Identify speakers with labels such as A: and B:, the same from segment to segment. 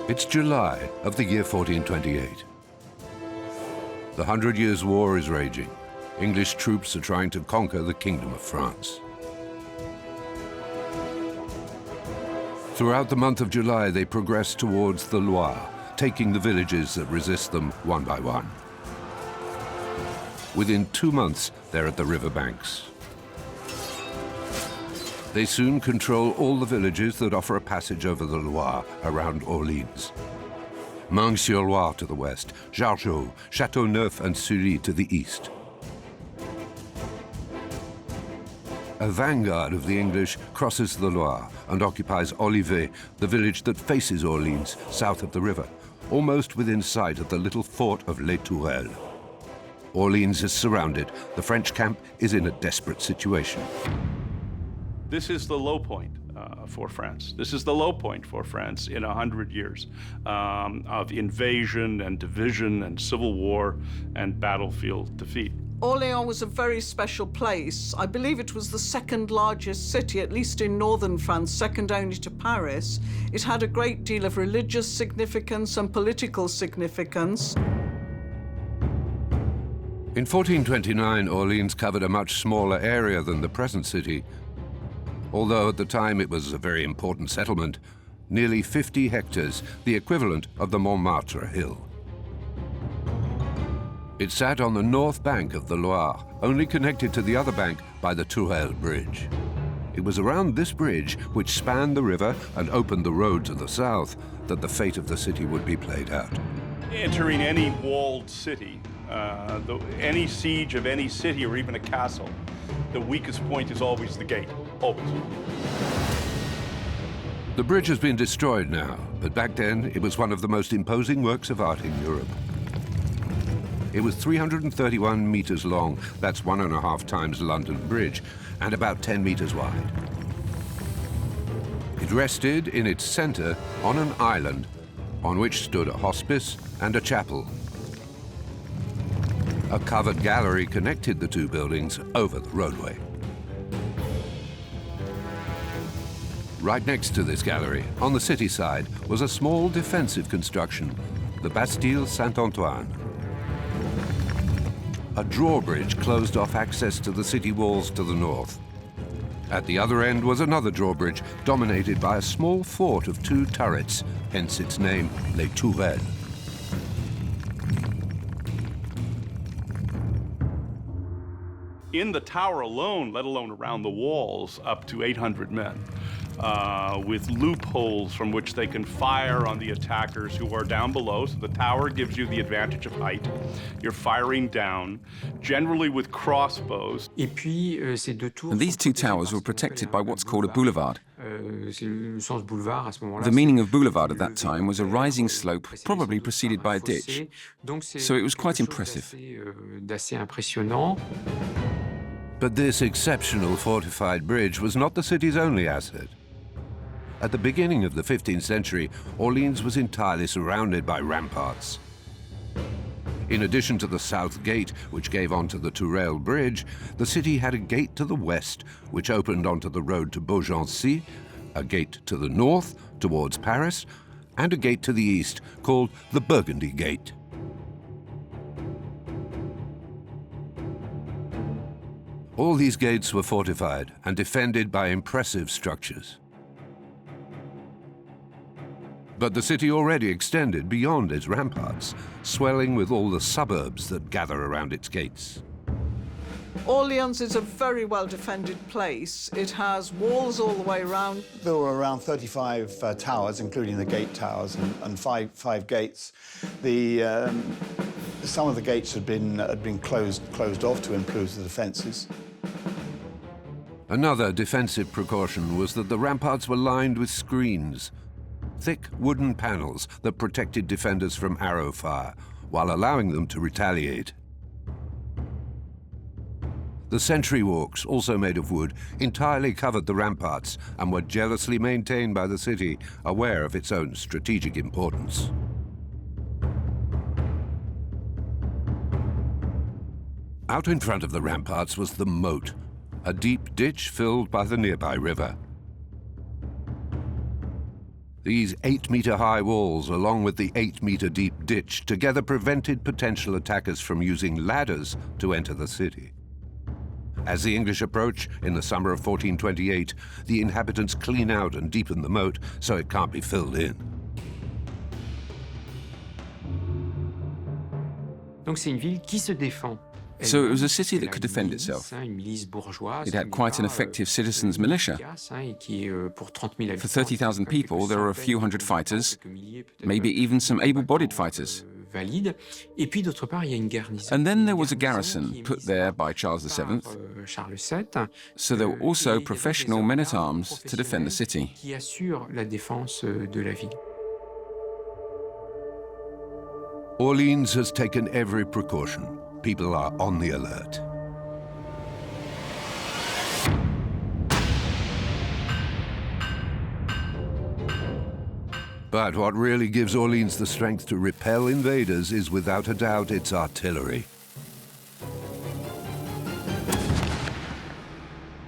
A: It's July of the year 1428. The 100 Years' War is raging. English troops are trying to conquer the Kingdom of France. Throughout the month of July, they progress towards the Loire, taking the villages that resist them one by one. Within 2 months, they're at the river banks. They soon control all the villages that offer a passage over the Loire around Orleans. Meung-sur-Loire to the west, Jargeau, Châteauneuf and Sully to the east. A vanguard of the English crosses the Loire and occupies Olivet, the village that faces Orleans, south of the river, almost within sight of the little fort of Les Tourelles. Orleans is surrounded. The French camp is in a desperate situation.
B: This is the low point for France. This is the low point for France in 100 years of invasion and division and civil war and battlefield defeat.
C: Orléans was a very special place. I believe it was the second largest city, at least in northern France, second only to Paris. It had a great deal of religious significance and political significance.
A: In 1429, Orleans covered a much smaller area than the present city. Although at the time it was a very important settlement, nearly 50 hectares, the equivalent of the Montmartre hill. It sat on the north bank of the Loire, only connected to the other bank by the Tourelles Bridge. It was around this bridge, which spanned the river and opened the road to the south, that the fate of the city would be played out.
B: Entering any walled city, any siege of any city or even a castle, the weakest point is always the gate, always.
A: The bridge has been destroyed now, but back then it was one of the most imposing works of art in Europe. It was 331 meters long, that's 1.5 times London Bridge, and about 10 meters wide. It rested in its center on an island on which stood a hospice and a chapel. A covered gallery connected the two buildings over the roadway. Right next to this gallery, on the city side, was a small defensive construction, the Bastille Saint-Antoine. A drawbridge closed off access to the city walls to the north. At the other end was another drawbridge dominated by a small fort of 2 turrets, hence its name, Les Tourelles.
B: In the tower alone, let alone around the walls, up to 800 men, with loopholes from which they can fire on the attackers who are down below. So the tower gives you the advantage of height. You're firing down, generally with crossbows.
D: And these 2 towers were protected by what's called a boulevard. The meaning of boulevard at that time was a rising slope, probably preceded by a ditch. So it was quite impressive.
A: But this exceptional fortified bridge was not the city's only asset. At the beginning of the 15th century, Orleans was entirely surrounded by ramparts. In addition to the south gate, which gave onto the Tourelles Bridge, the city had a gate to the west, which opened onto the road to Beaugency, a gate to the north, towards Paris, and a gate to the east, called the Burgundy Gate. All these gates were fortified and defended by impressive structures. But the city already extended beyond its ramparts, swelling with all the suburbs that gather around its gates.
C: Orleans is a very well-defended place. It has walls all the way around.
E: There were around 35 towers, including the gate towers, and five gates. Some of the gates had been closed off to improve the defences.
A: Another defensive precaution was that the ramparts were lined with screens, thick wooden panels that protected defenders from arrow fire, while allowing them to retaliate. The sentry walks, also made of wood, entirely covered the ramparts and were jealously maintained by the city, aware of its own strategic importance. Out in front of the ramparts was the moat, a deep ditch filled by the nearby river. These 8-meter-high walls, along with the 8-meter-deep ditch, together prevented potential attackers from using ladders to enter the city. As the English approach in the summer of 1428, the inhabitants clean out and deepen the moat so it can't be filled in.
F: Donc c'est une ville qui se défend.
D: So it was a city that could defend itself. It had quite an effective citizens' militia. For 30,000 people, there were a few hundred fighters, maybe even some able-bodied fighters. And then there was a garrison put there by Charles VII, so there were also professional men-at-arms to defend the city.
A: Orleans has taken every precaution. People are on the alert. But what really gives Orleans the strength to repel invaders is without a doubt its artillery.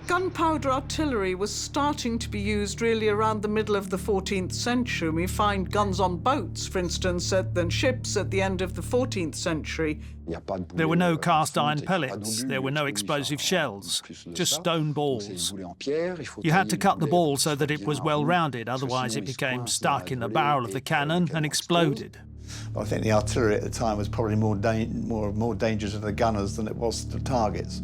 C: Gunpowder artillery was starting to be used really around the middle of the 14th century. We find guns on boats, for instance, and ships at the end of the 14th century.
G: There were no cast iron pellets, there were no explosive shells, just stone balls. You had to cut the ball so that it was well rounded, otherwise it became stuck in the barrel of the cannon and exploded.
E: I think the artillery at the time was probably more dangerous to the gunners than it was to the targets.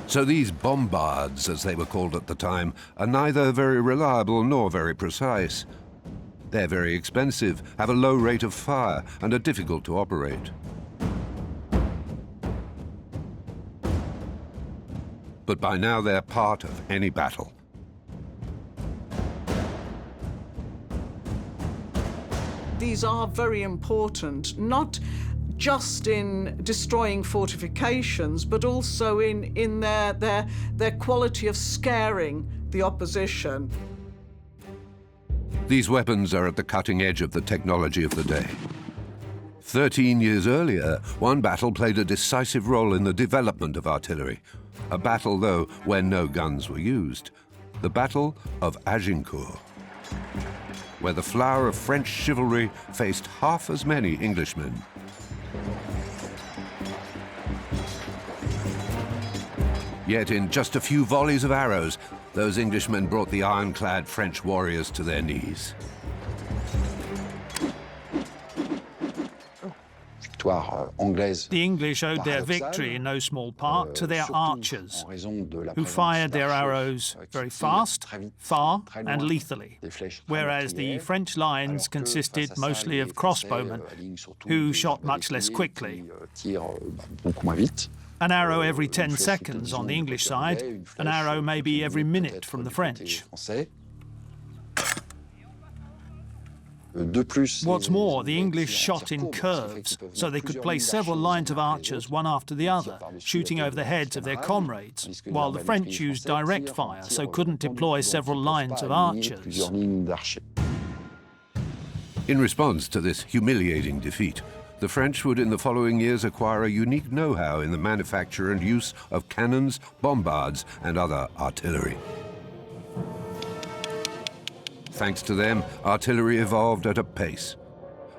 A: So these bombards, as they were called at the time, are neither very reliable nor very precise. They're very expensive, have a low rate of fire, and are difficult to operate. But by now they're part of any battle.
C: These are very important, not just in destroying fortifications, but also in their quality of scaring the opposition.
A: These weapons are at the cutting edge of the technology of the day. 13 years earlier, one battle played a decisive role in the development of artillery. A battle, though, where no guns were used. The Battle of Agincourt, where the flower of French chivalry faced half as many Englishmen. Yet in just a few volleys of arrows, those Englishmen brought the ironclad French warriors to their knees.
G: The English owed their victory in no small part to their archers, who fired their arrows very fast, far, and lethally, whereas the French lines consisted mostly of crossbowmen, who shot much less quickly. An arrow every 10 seconds on the English side, an arrow maybe every minute from the French. What's more, the English shot in curves, so they could place several lines of archers one after the other, shooting over the heads of their comrades, while the French used direct fire, so couldn't deploy several lines of archers.
A: In response to this humiliating defeat, the French would in the following years acquire a unique know-how in the manufacture and use of cannons, bombards, and other artillery. Thanks to them, artillery evolved at a pace.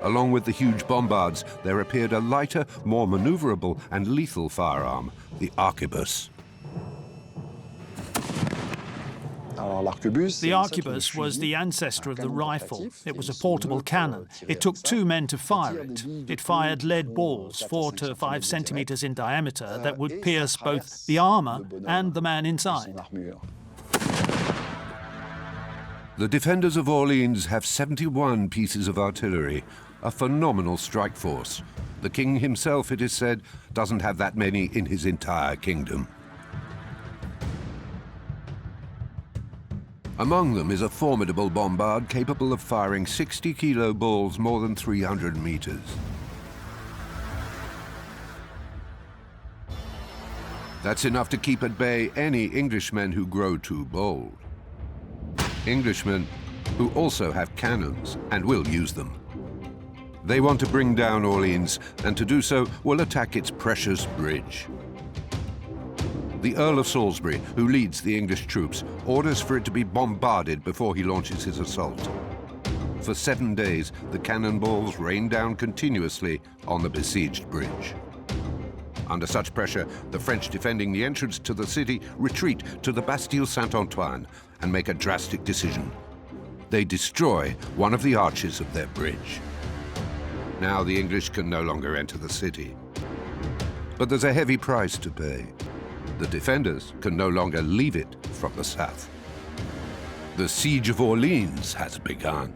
A: Along with the huge bombards, there appeared a lighter, more maneuverable and lethal firearm, the arquebus.
G: The arquebus was the ancestor of the rifle. It was a portable cannon. It took 2 men to fire it. It fired lead balls, 4 to 5 centimeters in diameter, that would pierce both the armor and the man inside.
A: The defenders of Orleans have 71 pieces of artillery, a phenomenal strike force. The king himself, it is said, doesn't have that many in his entire kingdom. Among them is a formidable bombard capable of firing 60-kilo balls more than 300 meters. That's enough to keep at bay any Englishmen who grow too bold. Englishmen who also have cannons and will use them. They want to bring down Orleans, and to do so will attack its precious bridge. The Earl of Salisbury, who leads the English troops, orders for it to be bombarded before he launches his assault. For 7 days, the cannonballs rain down continuously on the besieged bridge. Under such pressure, the French defending the entrance to the city retreat to the Bastille Saint-Antoine and make a drastic decision. They destroy one of the arches of their bridge. Now the English can no longer enter the city. But there's a heavy price to pay. The defenders can no longer leave it from the south. The siege of Orleans has begun.